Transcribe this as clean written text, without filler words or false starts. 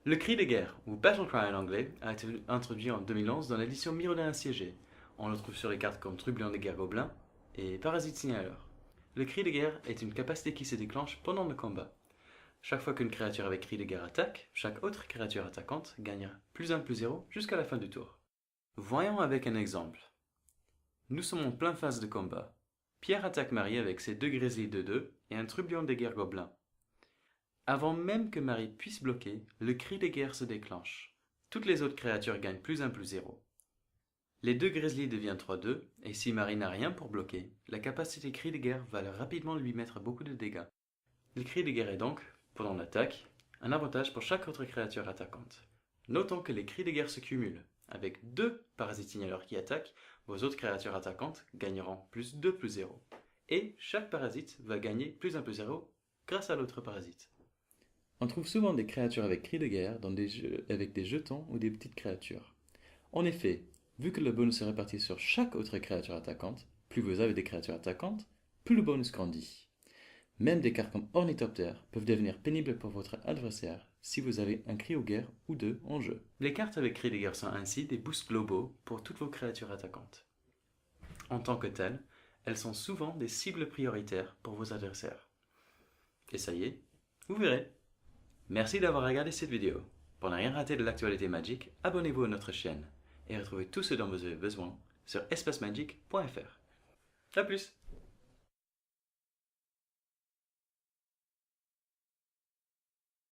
Le cri de guerre, ou Battle Cry en anglais, a été introduit en 2011 dans l'édition Mirrodin assiégé. On le trouve sur les cartes comme Trublion de guerre gobelin et Parasite Signaleur. Le cri de guerre est une capacité qui se déclenche pendant le combat. Chaque fois qu'une créature avec cri de guerre attaque, chaque autre créature attaquante gagnera +1/+0 jusqu'à la fin du tour. Voyons avec un exemple. Nous sommes en pleine phase de combat. Pierre attaque Marie avec ses 2 grizzlies de 2 et un Trublion de guerre gobelin. Avant même que Marie puisse bloquer, le cri de guerre se déclenche. Toutes les autres créatures gagnent +1/+0. Les 2 grizzlies deviennent 3/2, et si Marie n'a rien pour bloquer, la capacité cri de guerre va rapidement lui mettre beaucoup de dégâts. Le cri de guerre est donc, pendant l'attaque, un avantage pour chaque autre créature attaquante. Notons que les cris de guerre se cumulent. Avec 2 parasites signaleurs qui attaquent, vos autres créatures attaquantes gagneront +2/+0. Et chaque parasite va gagner +1/+0 grâce à l'autre parasite. On trouve souvent des créatures avec cris de guerre dans des jeux avec des jetons ou des petites créatures. En effet, vu que le bonus est réparti sur chaque autre créature attaquante, plus vous avez des créatures attaquantes, plus le bonus grandit. Même des cartes comme Ornithoptère peuvent devenir pénibles pour votre adversaire si vous avez un cri de guerre ou 2 en jeu. Les cartes avec cri de guerre sont ainsi des boosts globaux pour toutes vos créatures attaquantes. En tant que telles, elles sont souvent des cibles prioritaires pour vos adversaires. Et ça y est, vous verrez. Merci d'avoir regardé cette vidéo. Pour ne rien rater de l'actualité Magic, abonnez-vous à notre chaîne et retrouvez tout ce dont vous avez besoin sur espacemagic.fr. A plus!